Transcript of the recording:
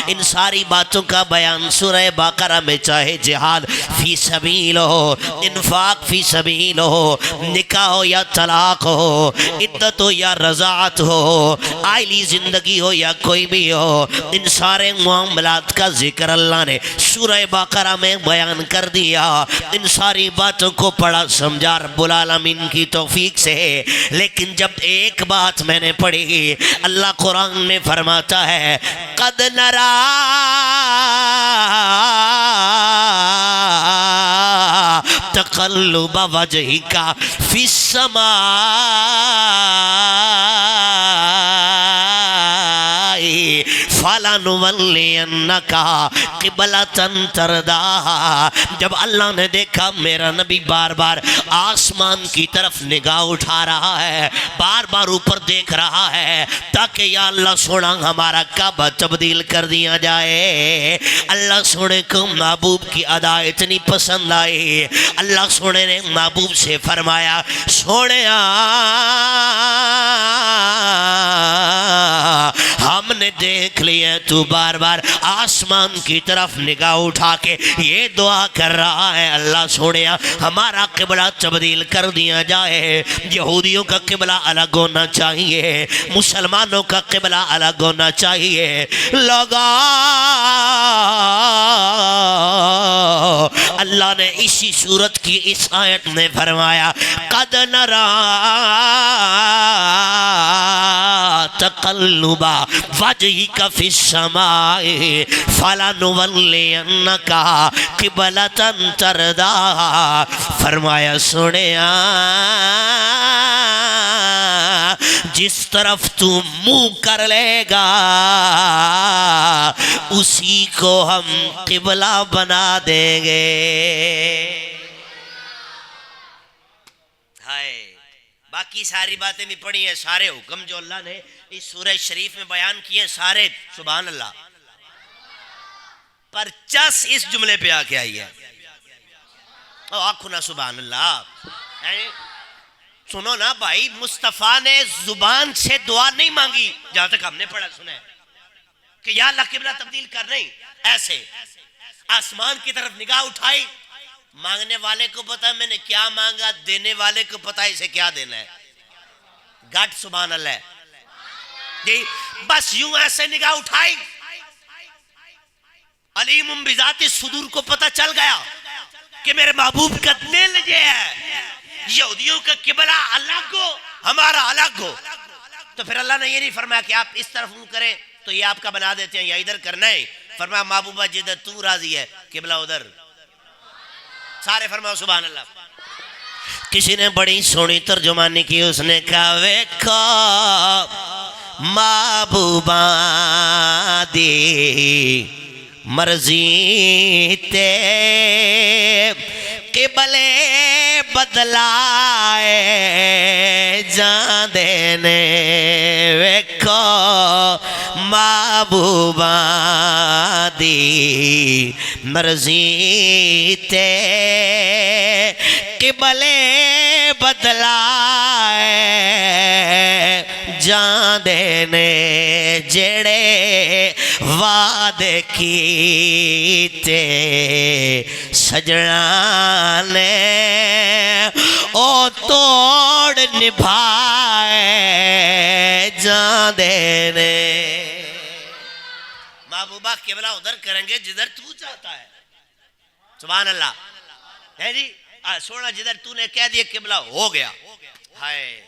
ان ساری باتوں کا بیان سورہ بقرہ میں چاہے جہاد فی سبیل ہو، انفاق فی سبیل ہو، نکاح ہو یا طلاق ہو، عدت ہو یا رضاعت ہو، عائلی زندگی ہو یا کوئی بھی ہو، ان سارے معاملات کا ذکر اللہ نے سورہ بقرہ میں بیان کر دیا۔ ان ساری باتوں کو پڑھا سمجھا رب العالمین کی توفیق سے، لیکن جب ایک بات میں نے پڑھی، اللہ قرآن میں فرماتا ہے قد نرا تقلب وجہک فی السماء فَلَنُوَلِّيَنَّكَ قِبْلَةً تَرْضَاهَا۔ جب اللہ نے دیکھا میرا نبی بار بار آسمان کی طرف نگاہ اٹھا رہا ہے، بار بار اوپر دیکھ رہا ہے، تاکہ یا اللہ سونا ہمارا کعبہ تبدیل کر دیا جائے۔ اللہ سونے کو محبوب کی ادا اتنی پسند آئی، اللہ سونے نے محبوب سے فرمایا سونے ہم نے دیکھ لیا تو بار بار آسمان کی طرف نگاہ اٹھا کے یہ دعا کر رہا ہے اللہ سوڑیا ہمارا قبلہ تبدیل کر دیا جائے، یہودیوں کا قبلہ الگ ہونا چاہیے، مسلمانوں کا قبلہ الگ ہونا چاہیے۔ لوگا اللہ نے اسی صورت کی اس آیت میں فرمایا قد نرا تقلب وجہک فی السماء فلنولینک قبلۃ ترضاہا۔ فرمایا سنیا جس طرف تو منہ کر لے گا اسی کو ہم قبلہ بنا دیں گے۔ باقی ساری باتیں بھی پڑھی ہیں، سارے حکم جو اللہ نے اس سورہ شریف میں بیان کیے سارے سبحان اللہ، پر چس اس جملے پہ آ کے آئی ہے، آنکھوں نا سبحان اللہ۔ سنو نا بھائی، مصطفیٰ نے زبان سے دعا نہیں مانگی، جہاں تک ہم نے پڑھا سنا ہے کہ یا اللہ قبلہ تبدیل کر، نہیں، ایسے آسمان کی طرف نگاہ اٹھائی، مانگنے والے کو پتا میں نے کیا مانگا، دینے والے کو پتا اسے کیا دینا ہے، گھٹ سبحان اللہ جی، بس یوں ایسے نگاہ اٹھائی، علیم بذات الصدور کو پتا چل گیا کہ میرے محبوب کا دل یہ ہے، یہودیوں کا قبلہ الگ ہو ہمارا الگ ہو، تو پھر اللہ نے یہ نہیں فرمایا کہ آپ اس طرف منہ کریں تو یہ آپ کا بنا دیتے ہیں یا ادھر کرنا ہے، فرمایا محبوبہ جدھر تو راضی ہے قبلہ ادھر، سارے فرماؤ سبحان اللہ۔ کسی نے بڑی سونی ترجمانی کی، اس نے کہا ویکھو محبوبہ دی مرضی تے قبلے بدلائے جان دینے، ویکھو محبوبہ دی مرضی تے قبلے بدلائے جان دینے، جڑے وعدے کیتے سجنا نے او توڑ نبھائے جان دینے۔ محبوبہ قبلہ ادھر کریں گے جدھر تو چاہتا ہے، سبحان اللہ ہے جی، سونا جدھر تو نے کہہ دیا قبلہ ہو گیا، ہائے